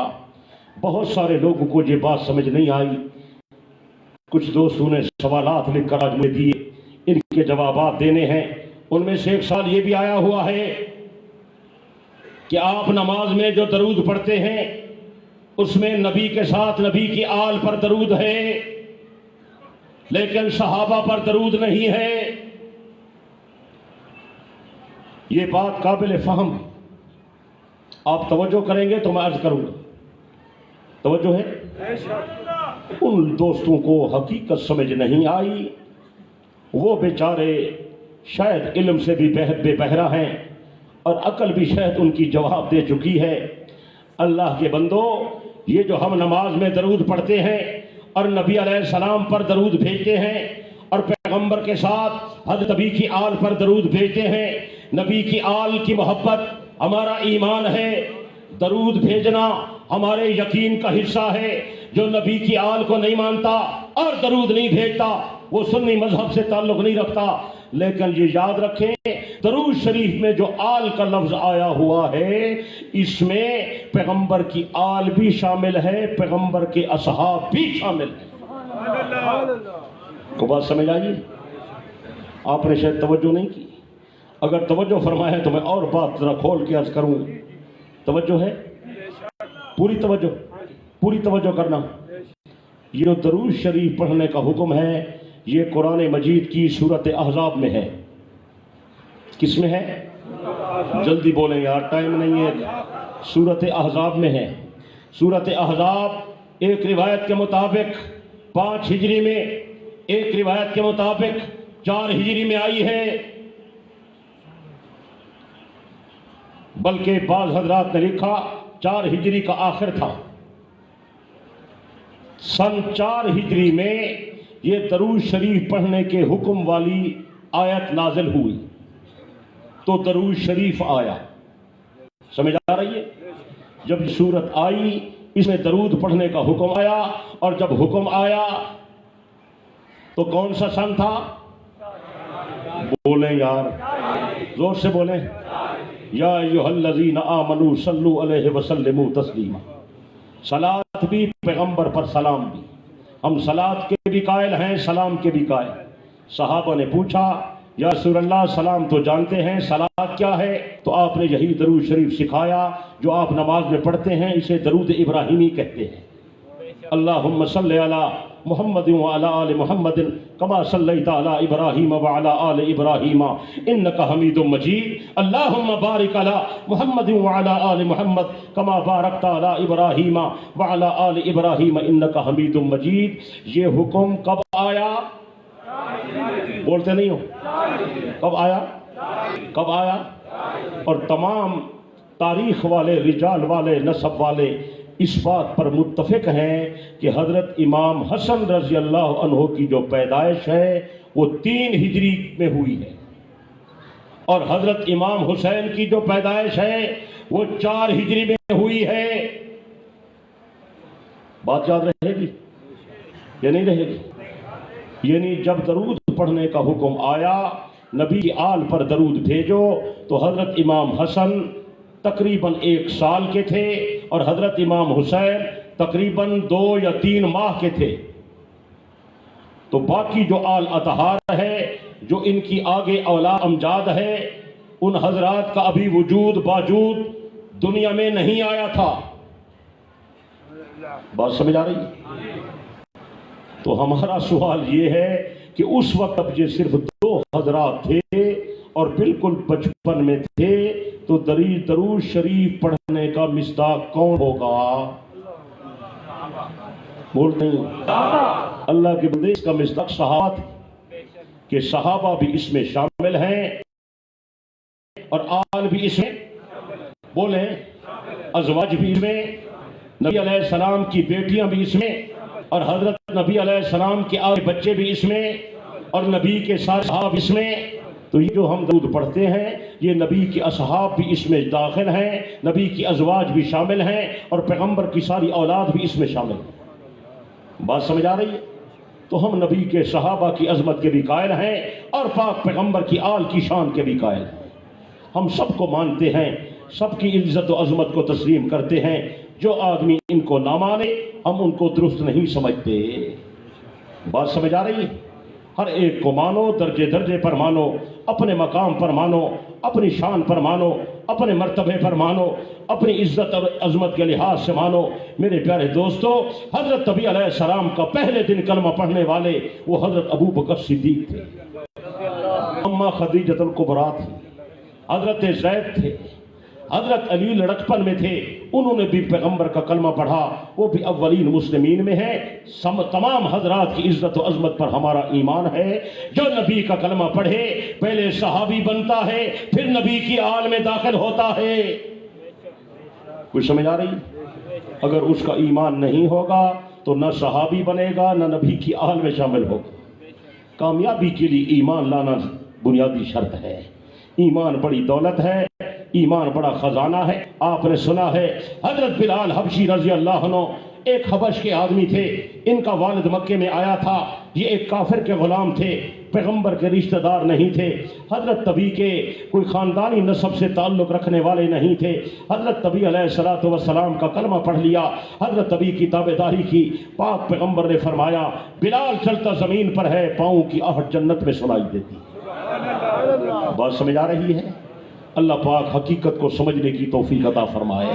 Speaker 2: بہت سارے لوگوں کو یہ بات سمجھ نہیں آئی۔ کچھ دوستوں نے سوالات لکھ کر آج مجھے دیے، ان کے جوابات دینے ہیں۔ ان میں سے ایک سوال یہ بھی آیا ہوا ہے کہ آپ نماز میں جو درود پڑھتے ہیں اس میں نبی کے ساتھ نبی کی آل پر درود ہے، لیکن صحابہ پر درود نہیں ہے۔ یہ بات قابل فہم، آپ توجہ کریں گے تو میں عرض کروں گا۔ توجہ ہے؟ ان دوستوں کو حقیقت سمجھ نہیں آئی، وہ بیچارے شاید علم سے بھی بے بہرا ہیں، اور عقل بھی شاید ان کی جواب دے چکی ہے۔ اللہ کے بندو، یہ جو ہم نماز میں درود پڑھتے ہیں اور نبی علیہ السلام پر درود بھیجتے ہیں، اور پیغمبر کے ساتھ حضرت نبی کی آل پر درود بھیجتے ہیں، نبی کی آل کی محبت ہمارا ایمان ہے، درود بھیجنا ہمارے یقین کا حصہ ہے۔ جو نبی کی آل کو نہیں مانتا اور درود نہیں بھیجتا وہ سنی مذہب سے تعلق نہیں رکھتا۔ لیکن یہ یاد رکھیں، درود شریف میں جو آل کا لفظ آیا ہوا ہے اس میں پیغمبر کی آل بھی شامل ہے، پیغمبر کے اصحاب بھی شامل ہیں۔ کو بات سمجھ آئی؟ آپ نے شاید توجہ نہیں کی۔ اگر توجہ فرمائے تو میں اور بات ذرا کھول کے عرض کروں۔ توجہ ہے؟ پوری توجہ کرنا۔ یہ جو درود شریف پڑھنے کا حکم ہے یہ قرآن مجید کی سورۃ احزاب میں ہے۔ کس میں ہے؟ جلدی بولیں یار، ٹائم نہیں ہے۔ سورۃ احزاب میں ہے۔ سورۃ احزاب ایک روایت کے مطابق 5 ہجری میں، ایک روایت کے مطابق 4 ہجری میں آئی ہے، بلکہ بعض حضرات نے لکھا 4 ہجری کا آخر تھا۔ سن 4 ہجری میں یہ درود شریف پڑھنے کے حکم والی آیت نازل ہوئی تو درود شریف آیا۔ سمجھ آ رہی ہے؟ جب سورت آئی اس میں درود پڑھنے کا حکم آیا، اور جب حکم آیا تو کون سا سن تھا؟ بولیں یار، زور سے بولیں۔ یا ایھا الذین آمنوا صلوا علیہ وسلموا تسلیما۔ صلاۃ بھی، پیغمبر پر سلام بھی۔ ہم صلاۃ کے بھی قائل ہیں، سلام کے بھی قائل۔ صحابہ نے پوچھا یا رسول اللہ سلام تو جانتے ہیں، صلاۃ کیا ہے؟ تو آپ نے یہی درود شریف سکھایا جو آپ نماز میں پڑھتے ہیں، اسے درود ابراہیمی کہتے ہیں۔ اللہم صلی علی محمد وعلی آل محمد کما صلیت علی ابراہیم وعلی آل ابراہیم انک حمید مجید۔ اللہم بارک علی محمد وعلی آل محمد کما بارکت علی ابراہیم وعلی آل ابراہیم انک حمید مجید۔ یہ حکم کب آیا؟ بولتے نہیں ہو؟ کب آیا؟ کب آیا؟ اور تمام تاریخ والے، رجال والے، نسب والے اس بات پر متفق ہیں کہ حضرت امام حسن رضی اللہ عنہ کی جو پیدائش ہے وہ 3 ہجری میں ہوئی ہے، اور حضرت امام حسین کی جو پیدائش ہے وہ 4 ہجری میں ہوئی ہے۔ بات یاد رہے گی یا نہیں رہے گی؟ یعنی جب درود پڑھنے کا حکم آیا نبی کی آل پر درود بھیجو، تو حضرت امام حسن تقریباً 1 سال کے تھے اور حضرت امام حسین تقریباً 2 یا 3 ماہ کے تھے۔ تو باقی جو آل اطہار ہے، جو ان کی آگے اولاد امجاد ہے، ان حضرات کا ابھی وجود باوجود دنیا میں نہیں آیا تھا۔ بات سمجھ آ رہی ہے؟ تو ہمارا سوال یہ ہے کہ اس وقت اب یہ صرف 2 حضرات تھے اور بالکل بچپن میں تھے، تو درود شریف پڑھنے کا مصداق کون ہوگا؟ بولتے ہیں اللہ کے بندے، اس کا مصداق صحابہ تھے، کہ صحابہ بھی اس میں شامل ہیں اور آل بھی اس میں، بولیں ازواج بھی اس میں، نبی علیہ السلام کی بیٹیاں بھی اس میں، اور حضرت نبی علیہ السلام کے آگے بچے بھی اس میں، اور نبی کے سارے صحاب اس میں۔ تو یہ جو ہم درود پڑھتے ہیں، یہ نبی کے اصحاب بھی اس میں داخل ہیں، نبی کی ازواج بھی شامل ہیں، اور پیغمبر کی ساری اولاد بھی اس میں شامل ہے۔ بات سمجھ آ رہی ہے؟ تو ہم نبی کے صحابہ کی عظمت کے بھی قائل ہیں اور پاک پیغمبر کی آل کی شان کے بھی قائل ہیں۔ ہم سب کو مانتے ہیں، سب کی عزت و عظمت کو تسلیم کرتے ہیں۔ جو آدمی ان کو نہ مانے، ہم ان کو درست نہیں سمجھتے۔ بات سمجھ آ رہی ہے؟ ہر ایک کو مانو، درجے درجے پر مانو، اپنے مقام پر مانو، اپنی شان پر مانو، اپنے مرتبے پر مانو، اپنی عزت اور عظمت کے لحاظ سے مانو۔ میرے پیارے دوستو، حضرت نبی علیہ السلام کا پہلے دن کلمہ پڑھنے والے وہ حضرت ابو بکر صدیق تھے، اماں خدیجہ الکبریٰ تھی، حضرت زید تھے، حضرت علی لڑکپن میں تھے، انہوں نے بھی پیغمبر کا کلمہ پڑھا، وہ بھی اولین مسلمین میں ہیں۔ تمام حضرات کی عزت و عظمت پر ہمارا ایمان ہے۔ جو نبی کا کلمہ پڑھے پہلے صحابی بنتا ہے، پھر نبی کی آل میں داخل ہوتا ہے۔ کچھ سمجھ آ رہی؟ اگر اس کا ایمان نہیں ہوگا تو نہ صحابی بنے گا، نہ نبی کی آل میں شامل ہوگا۔ کامیابی کے لیے ایمان لانا بنیادی شرط ہے۔ ایمان بڑی دولت ہے، ایمان بڑا خزانہ ہے۔ آپ نے سنا ہے حضرت بلال حبشی رضی اللہ عنہ ایک حبش کے آدمی تھے، ان کا والد مکے میں آیا تھا، یہ ایک کافر کے غلام تھے، پیغمبر کے رشتہ دار نہیں تھے، حضرت نبی کے کوئی خاندانی نسب سے تعلق رکھنے والے نہیں تھے۔ حضرت نبی علیہ السلام کا کلمہ پڑھ لیا، حضرت نبی کی تابعداری کی، پاک پیغمبر نے فرمایا بلال چلتا زمین پر ہے، پاؤں کی آہٹ جنت میں سنائی دیتی۔ بات سمجھ آ رہی ہے؟ اللہ پاک حقیقت کو سمجھنے کی توفیق عطا فرمائے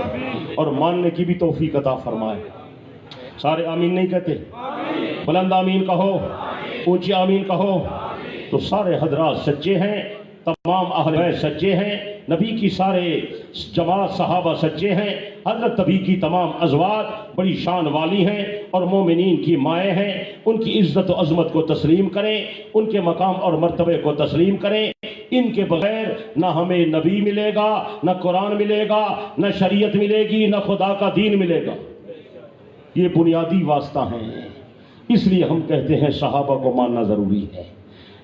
Speaker 2: اور ماننے کی بھی توفیق عطا فرمائے۔ سارے آمین نہیں کہتے؟ بلند آمین کہو، اونچی آمین کہو۔ تو سارے حضرات سچے ہیں، تمام اہل بیت سچے ہیں، نبی کی سارے جماعت صحابہ سچے ہیں، حضرت نبی کی تمام ازواج بڑی شان والی ہیں اور مومنین کی مائیں ہیں۔ ان کی عزت و عظمت کو تسلیم کریں، ان کے مقام اور مرتبے کو تسلیم کریں۔ ان کے بغیر نہ ہمیں نبی ملے گا، نہ قرآن ملے گا، نہ شریعت ملے گی، نہ خدا کا دین ملے گا۔ یہ بنیادی واسطہ ہیں۔ اس لیے ہم کہتے ہیں صحابہ کو ماننا ضروری ہے۔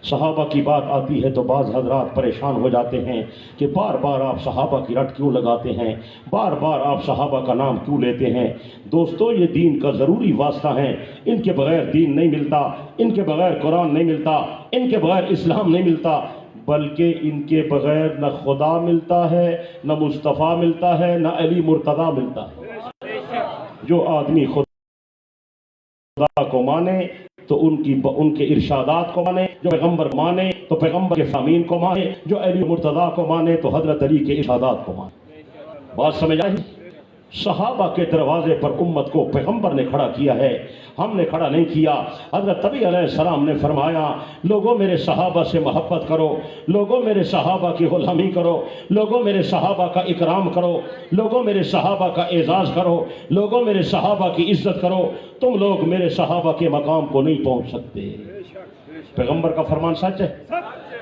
Speaker 2: صحابہ کی بات آتی ہے تو بعض حضرات پریشان ہو جاتے ہیں کہ بار بار آپ صحابہ کی رٹ کیوں لگاتے ہیں، بار بار آپ صحابہ کا نام کیوں لیتے ہیں۔ دوستو، یہ دین کا ضروری واسطہ ہیں، ان کے بغیر دین نہیں ملتا، ان کے بغیر قرآن نہیں ملتا، ان کے بغیر اسلام نہیں ملتا، بلکہ ان کے بغیر نہ خدا ملتا ہے، نہ مصطفیٰ ملتا ہے، نہ علی مرتضیٰ ملتا ہے۔ جو آدمی خدا کو مانے تو ان کے ارشادات کو مانے، جو پیغمبر کو مانے تو پیغمبر کے فرامین کو مانے، جو علی مرتضیٰ کو مانے تو حضرت علی کے ارشادات کو مانے۔ بات سمجھ آئی؟ صحابہ کے دروازے پر امت کو پیغمبر نے کھڑا کیا ہے، ہم نے کھڑا نہیں کیا۔ حضرت نبی علیہ السلام نے فرمایا لوگوں میرے صحابہ سے محبت کرو، لوگوں میرے صحابہ کی غلامی کرو، لوگوں میرے صحابہ کا اکرام کرو، لوگوں میرے صحابہ کا اعزاز کرو، لوگوں میرے صحابہ کی عزت کرو، تم لوگ میرے صحابہ کے مقام کو نہیں پہنچ سکتے۔ پیغمبر کا فرمان سچ ہے،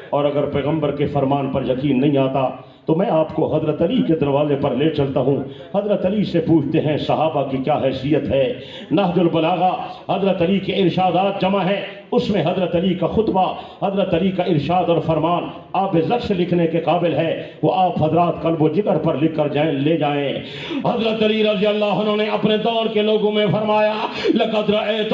Speaker 2: اور اگر پیغمبر کے فرمان پر یقین نہیں آتا تو میں آپ کو حضرت علی کے دروازے پر لے چلتا ہوں۔ حضرت علی سے پوچھتے ہیں صحابہ کی کیا حیثیت ہے۔ نہج البلاغہ حضرت علی کے ارشادات جمع ہے، اس میں حضرت علی کا خطبہ، حضرت علی کا ارشاد اور فرمان آپ ذخ سے لکھنے کے قابل ہے، وہ آپ حضرات قلب و جگر پر لکھ کر لے جائیں۔ حضرت علی رضی اللہ عنہ نے اپنے دور کے لوگوں میں فرمایا لقد رأیت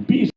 Speaker 2: 20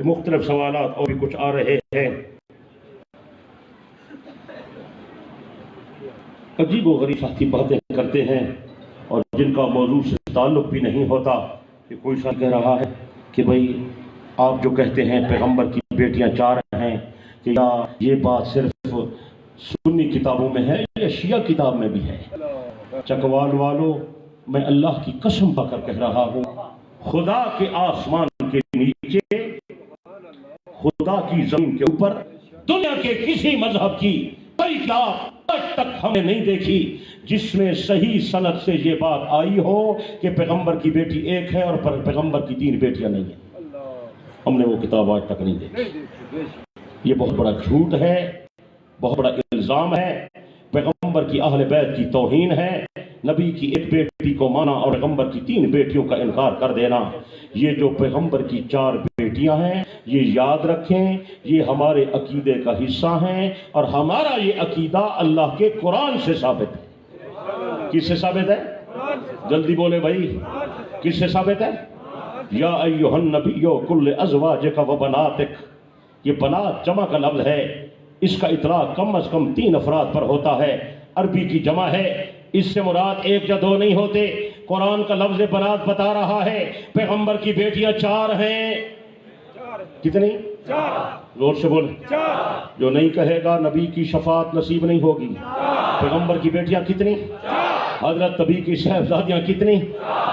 Speaker 2: یہ مختلف سوالات اور بھی کچھ آ رہے ہیں، عجیب و غریب ساتھی باتیں کرتے ہیں اور جن کا موضوع سے تعلق بھی نہیں ہوتا. کہ کوئی شخص کہہ رہا ہے کہ بھئی آپ جو کہتے ہیں پیغمبر کی بیٹیاں 4 ہیں، کہ یا یہ بات صرف سنی کتابوں میں ہے یا شیعہ کتاب میں بھی ہے. چکوال والو، میں اللہ کی قسم پا کر کہہ رہا ہوں، خدا کے آسمان کے نیچے، خدا کی زمین کے اوپر، دنیا کے کسی مذہب کی کوئی کتاب آج تک ہم نے نہیں دیکھی جس میں صحیح سند سے یہ بات آئی ہو کہ پیغمبر کی بیٹی ایک ہے اور پیغمبر کی 3 بیٹیاں نہیں ہیں. ہم نے وہ کتاب آج تک نہیں دیکھی. یہ بہت بڑا جھوٹ ہے، بہت بڑا الزام ہے، پیغمبر کی اہل بیت کی توہین ہے. نبی کی ایک بیٹی کو مانا اور پیغمبر کی 3 بیٹیوں کا انکار کر دینا. یہ جو پیغمبر کی 4 بیٹیاں ہیں، یہ یاد رکھیں، یہ ہمارے عقیدے کا حصہ ہیں اور ہمارا یہ عقیدہ اللہ کے قرآن سے ثابت ہے. کس سے ثابت ہے؟ جلدی بولے بھائی، کس سے ثابت ہے؟ یا ایھا النبی کل ازواجک و بناتک. یہ بنات جمع کا لفظ ہے، اس کا اطلاق کم از کم 3 افراد پر ہوتا ہے. عربی کی جمع ہے، اس سے مراد 1 یا 2 نہیں ہوتے. قرآن کا لفظ بنات بتا رہا ہے پیغمبر کی بیٹیاں 4 ہیں. کتنی؟ 4. زور سے بولیں. جو نہیں کہے گا نبی کی شفاعت نصیب نہیں ہوگی. پیغمبر کی بیٹیاں کتنی؟ حضرت نبی کی صاحبزادیاں کتنی؟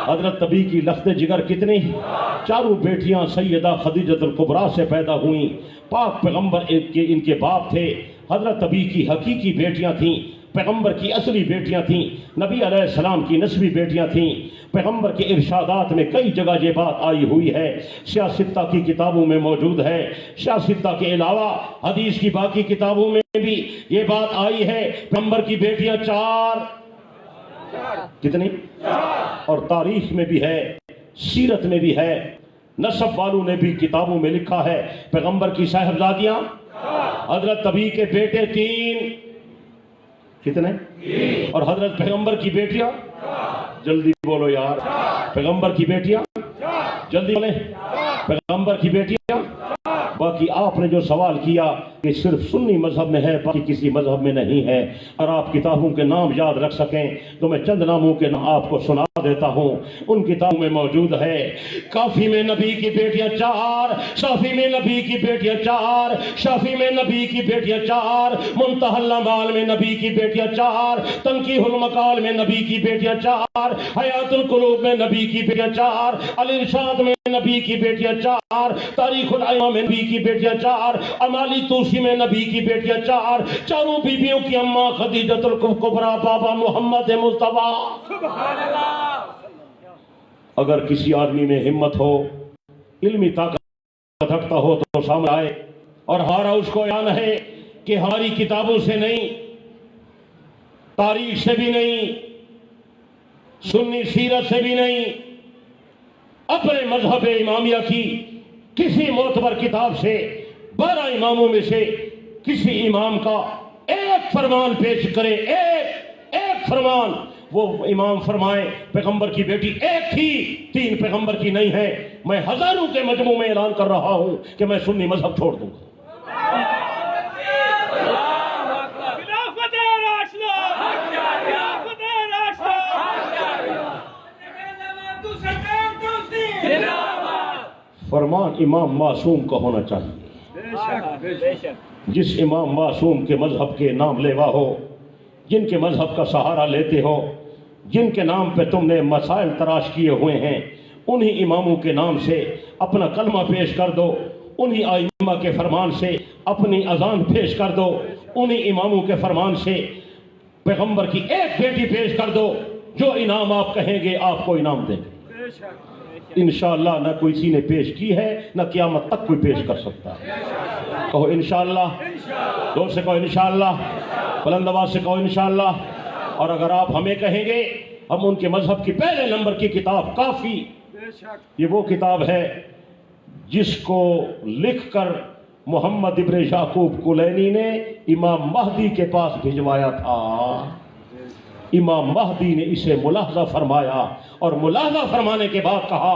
Speaker 2: حضرت نبی کی لخت جگر کتنی؟ 4 بیٹیاں سیدہ خدیجہ الکبریٰ سے پیدا ہوئیں. پاک پیغمبر ان کے باپ تھے. حضرت نبی کی حقیقی بیٹیاں تھیں، پیغمبر کی اصلی بیٹیاں تھیں، نبی علیہ السلام کی نسبی بیٹیاں تھیں. پیغمبر کے ارشادات میں کئی جگہ یہ بات آئی ہوئی ہے، سیاستہ کی کتابوں میں موجود ہے. سیاستہ کے علاوہ حدیث کی باقی کتابوں میں بھی یہ بات آئی ہے، پیغمبر کی بیٹیاں 4. کتنی؟ 4. اور تاریخ میں بھی ہے، سیرت میں بھی ہے، نسب والوں نے بھی کتابوں میں لکھا ہے پیغمبر کی صاحبزادیاں. حضرت نبی کے بیٹے 3. کتنے؟ 3. اور حضرت پیغمبر کی بیٹیاں؟ جلدی بولو یار. پیغمبر کی بیٹیاں؟ جلدی بولیں. پیغمبر کی بیٹیاں. باقی آپ نے جو سوال کیا کہ صرف سنی مذہب میں ہے، باقی کسی مذہب میں نہیں ہے. اگر آپ کتابوں کے نام یاد رکھ سکیں تو میں چند ناموں کے نام آپ کو سنا دیتا ہوں. ان کتابوں میں موجود ہے کافی میں نبی کی بیٹیاں 4، صافی میں نبی کی بیٹیاں 4، شافی میں نبی کی بیٹیاں 4، منتہی الاعمال میں نبی کی بیٹیاں 4، تنقیح المقال میں نبی کی بیٹیاں 4، حیات القلوب میں نبی کی بیٹیاں 4، الارشاد میں نبی کی بیٹیاں 4، تاریخ الائمہ میں نبی کی بیٹیاں 4، امالی توسی میں نبی کی بیٹیاں 4. 4 بیویوں کی اماں خدیجہ الکبریٰ، بابا محمد مصطفیٰ. سبحان اللہ. اگر کسی آدمی میں ہمت ہو، علمی طاقت رکھتا ہو تو سامنے آئے اور ہمارا اس کو اعلان ہے کہ ہماری کتابوں سے نہیں، تاریخ سے بھی نہیں، سنی سیرت سے بھی نہیں، اپنے مذہب امامیہ کی کسی معتبر کتاب سے 12 اماموں میں سے کسی امام کا ایک فرمان پیش کرے. ایک فرمان. وہ امام فرمائے پیغمبر کی بیٹی ایک تھی، 3 پیغمبر کی نہیں ہے، میں ہزاروں کے مجموع میں اعلان کر رہا ہوں کہ میں سنی مذہب چھوڑ دوں گا. فرمان امام معصوم کا ہونا چاہیے. جس امام معصوم کے مذہب کے نام لیوا ہو، جن کے مذہب کا سہارا لیتے ہو، جن کے نام پہ تم نے مسائل تراش کیے ہوئے ہیں، انہی اماموں کے نام سے اپنا کلمہ پیش کر دو، انہی ائمہ کے فرمان سے اپنی اذان پیش کر دو، انہی اماموں کے فرمان سے پیغمبر کی ایک بیٹی پیش کر دو. جو انعام آپ کہیں گے آپ کو انعام دیں گے انشاءاللہ. نہ کوئی کسی نے پیش کی ہے، نہ قیامت تک کوئی پیش کر سکتا ہے. کہو انشاءاللہ. زور سے کہو انشاءاللہ. بلند آواز سے کہو انشاءاللہ. اور اگر آپ ہمیں کہیں گے، ہم ان کے مذہب کی پہلے نمبر کی کتاب کافی، یہ وہ کتاب ہے جس کو لکھ کر محمد ابن یعقوب کلینی نے امام مہدی کے پاس بھجوایا تھا. امام مہدی نے اسے ملاحظہ فرمایا اور ملاحظہ فرمانے کے بعد کہا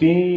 Speaker 2: 3,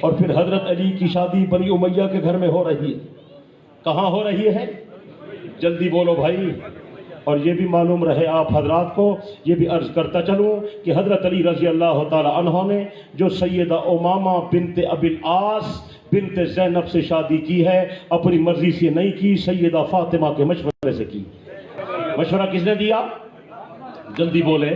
Speaker 2: اور پھر حضرت علی کی شادی بنی امیہ کے گھر میں ہو رہی ہے. کہاں ہو رہی ہے؟ جلدی بولو بھائی. اور یہ بھی معلوم رہے آپ حضرات کو، یہ بھی عرض کرتا چلوں کہ حضرت علی رضی اللہ تعالی عنہ نے جو سیدہ امامہ بنت ابی العاص بنت زینب سے شادی کی ہے، اپنی مرضی سے نہیں کی، سیدہ فاطمہ کے مشورے سے کی. مشورہ کس نے دیا؟ جلدی بولے.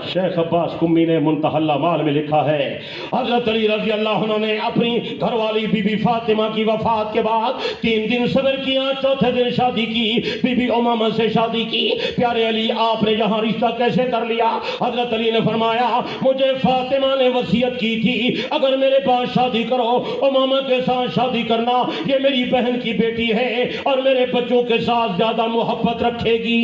Speaker 2: شیخ عباس قمی نے منتہی الاعمال میں لکھا ہے حضرت علی رضی اللہ عنہ نے اپنی گھر والی بی بی فاطمہ کی وفات کے بعد 3 دن صبر کیا، چوتھے دن شادی کی، بی بی امامہ سے شادی کی. پیارے علی آپ نے یہاں رشتہ کیسے کر لیا؟ حضرت علی نے فرمایا مجھے فاطمہ نے وصیت کی تھی اگر میرے پاس شادی کرو امامہ کے ساتھ شادی کرنا، یہ میری بہن کی بیٹی ہے اور میرے بچوں کے ساتھ زیادہ محبت رکھے گی.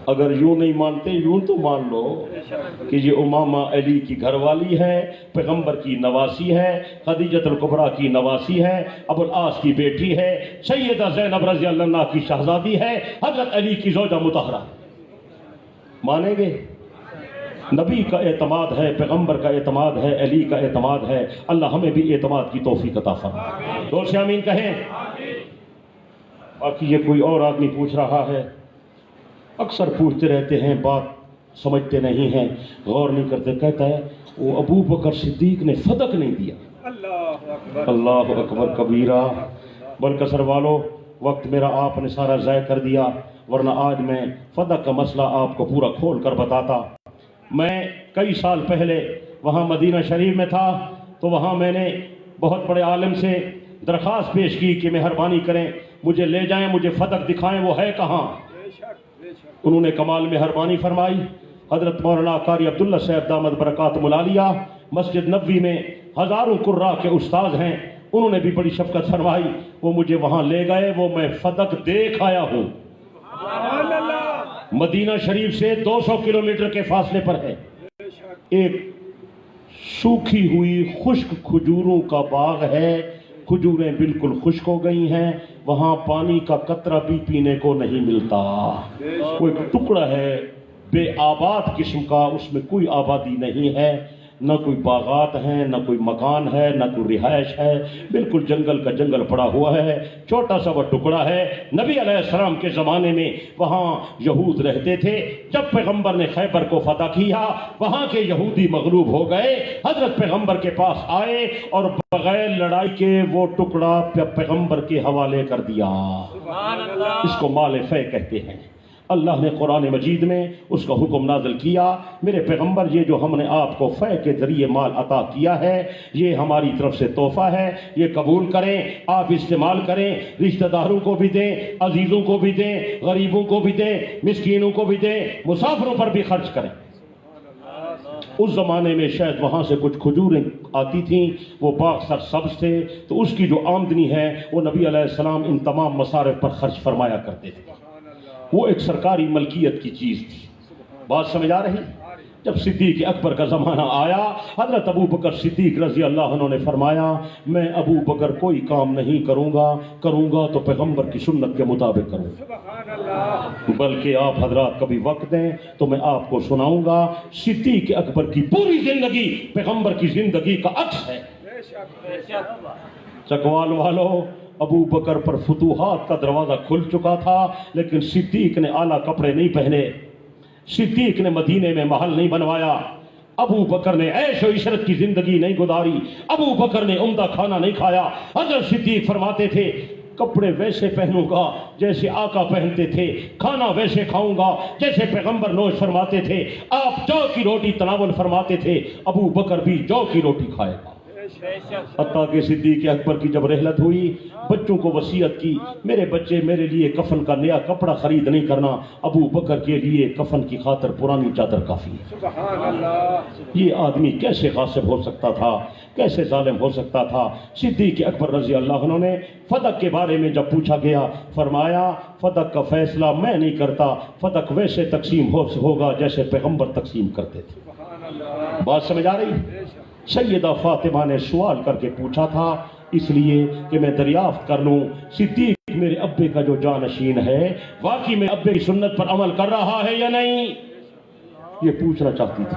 Speaker 2: اگر یوں نہیں مانتے یوں تو مان لو کہ یہ امامہ علی کی گھر والی ہے، پیغمبر کی نواسی ہے، خدیجہ الکبریٰ کی نواسی ہے، ابو العاص کی بیٹی ہے، سیدہ زینب رضی اللہ عنہا کی شہزادی ہے، حضرت علی کی زوجہ مطہرہ. مانیں گے؟ نبی کا اعتماد ہے، پیغمبر کا اعتماد ہے، علی کا اعتماد ہے. اللہ ہمیں بھی اعتماد کی توفیق عطا فرمائے. زور سے آمین کہیں. باقی یہ کوئی اور آدمی پوچھ رہا ہے، اکثر پوچھتے رہتے ہیں، بات سمجھتے نہیں ہیں، غور نہیں کرتے. کہتا ہے وہ ابو بکر صدیق نے فدق نہیں دیا. اللہ اکبر کبیرہ. بلکسر والو، وقت میرا آپ نے سارا ضائع کر دیا، ورنہ آج میں فدق کا مسئلہ آپ کو پورا کھول کر بتاتا. میں کئی سال پہلے وہاں مدینہ شریف میں تھا تو وہاں میں نے بہت بڑے عالم سے درخواست پیش کی کہ مہربانی کریں مجھے لے جائیں، مجھے فدق دکھائیں، وہ ہے کہاں. انہوں نے کمال مہربانی فرمائی. حضرت مولانا قاری عبداللہ صاحب دامت برکاتہم العالیہ مسجد نبوی میں ہزاروں قراء کے استاذ ہیں، انہوں نے بھی بڑی شفقت فرمائی. وہ مجھے وہاں لے گئے، وہ میں فدق دیکھ آیا ہوں. مدینہ شریف سے 200 کلومیٹر کے فاصلے پر ہے. ایک سوکھی ہوئی خشک کھجوروں کا باغ ہے، کھجوریں بالکل خشک ہو گئی ہیں، وہاں پانی کا قطرہ بھی پینے کو نہیں ملتا. وہ ایک ٹکڑا ہے بے آباد قسم کا، اس میں کوئی آبادی نہیں ہے، نہ کوئی باغات ہیں، نہ کوئی مکان ہے، نہ کوئی رہائش ہے، بالکل جنگل کا جنگل پڑا ہوا ہے. چھوٹا سا وہ ٹکڑا ہے. نبی علیہ السلام کے زمانے میں وہاں یہود رہتے تھے. جب پیغمبر نے خیبر کو فتح کیا، وہاں کے یہودی مغلوب ہو گئے، حضرت پیغمبر کے پاس آئے اور بغیر لڑائی کے وہ ٹکڑا پیغمبر کے حوالے کر دیا. اس کو مال فے کہتے ہیں. اللہ نے قرآن مجید میں اس کا حکم نازل کیا، میرے پیغمبر یہ جو ہم نے آپ کو فے کے ذریعے مال عطا کیا ہے یہ ہماری طرف سے تحفہ ہے، یہ قبول کریں، آپ استعمال کریں، رشتہ داروں کو بھی دیں، عزیزوں کو بھی دیں، غریبوں کو بھی دیں، مسکینوں کو بھی دیں، مسافروں پر بھی خرچ کریں. اس زمانے میں شاید وہاں سے کچھ کھجوریں آتی تھیں، وہ باغ سر سبز تھے، تو اس کی جو آمدنی ہے وہ نبی علیہ السلام ان تمام مصارف پر خرچ فرمایا کرتے تھے. وہ ایک سرکاری ملکیت کی چیز تھی. بات سمجھ آ رہی؟ جب صدیق اکبر کا زمانہ آیا، حضرت ابو بکر صدیق رضی اللہ عنہ نے فرمایا میں ابو بکر کوئی کام نہیں کروں گا تو پیغمبر کی سنت کے مطابق کروں گا. بلکہ آپ حضرات کبھی وقت دیں تو میں آپ کو سناؤں گا. صدیق اکبر کی پوری زندگی پیغمبر کی زندگی کا عکس ہے. چکوال والو، ابو بکر پر فتوحات کا دروازہ کھل چکا تھا، لیکن صدیق نے اعلیٰ کپڑے نہیں پہنے، صدیق نے مدینے میں محل نہیں بنوایا، ابو بکر نے عیش و عشرت کی زندگی نہیں گزاری، ابو بکر نے عمدہ کھانا نہیں کھایا. حضرت صدیق فرماتے تھے کپڑے ویسے پہنوں گا جیسے آقا پہنتے تھے، کھانا ویسے کھاؤں گا جیسے پیغمبر نوش فرماتے تھے. آپ جو کی روٹی تناول فرماتے تھے، ابو بکر بھی جو کی روٹی کھائے گا. حتیٰ کہ صدیق اکبر کی جب رحلت ہوئی، بچوں کو وصیت کی میرے بچے میرے لیے کفن کا نیا کپڑا خرید نہیں کرنا، ابو بکر کے لیے کفن کی خاطر پرانی چادر کافی ہے. سبحان اللہ. یہ آدمی کیسے غاصب ہو سکتا تھا، کیسے ظالم ہو سکتا تھا. صدیق اکبر رضی اللہ عنہ نے فدق کے بارے میں جب پوچھا گیا، فرمایا فدق کا فیصلہ میں نہیں کرتا، فدق ویسے تقسیم ہوگا جیسے پیغمبر تقسیم کرتے تھے. بات سمجھ آ رہی؟ سیدہ فاطمہ نے سوال کر کے پوچھا تھا اس لیے کہ میں دریافت کر لوں صدیق میرے ابے کا جو جانشین ہے واقعی میں ابے کی سنت پر عمل کر رہا ہے یا نہیں، یہ پوچھنا چاہتی تھی.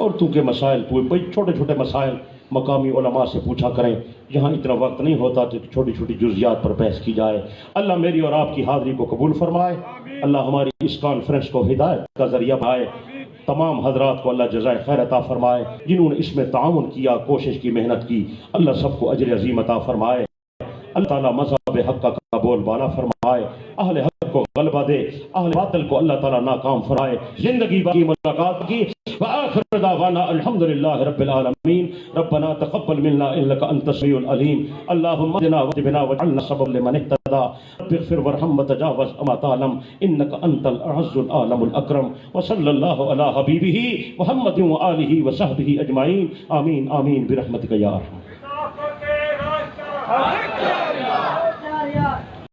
Speaker 2: عورتوں کے مسائل کوئی چھوٹے چھوٹے مسائل مقامی علماء سے پوچھا کریں، یہاں اتنا وقت نہیں ہوتا تو چھوٹی چھوٹی جزیات پر بحث کی جائے۔ اللہ میری اور آپ کی حاضری کو قبول فرمائے، اللہ ہماری اس کانفرنس کو ہدایت کا ذریعہ بنائے، تمام حضرات کو اللہ جزائے خیر عطا فرمائے، جنہوں نے اس میں تعاون کیا، کوشش کی، محنت کی، اللہ سب کو اجر عظیم عطا فرمائے۔ اللہ تعالیٰ مذہب حق کا بول بالا فرمائے، اہل حق کو غلبہ دے، اہل باطل کو اللہ تعالیٰ ناکام فرمائے۔ زندگی باقی ملاقات کی، وآخر دعوانا الحمدللہ رب العالمین۔ ربنا تقبل منا انک انت السمیع العلیم، اللہم اهدنا واهدنا واجعلنا سببا لمن اهتدى، رب اغفر وارحم وتجاوز اما تعلم انک انت الاعز الاعلم الاکرم، وصلی اللہ علی حبیبہ محمد وآلہ وصحبہ اجمعین، آمین آمین برحمتک یا ارحم۔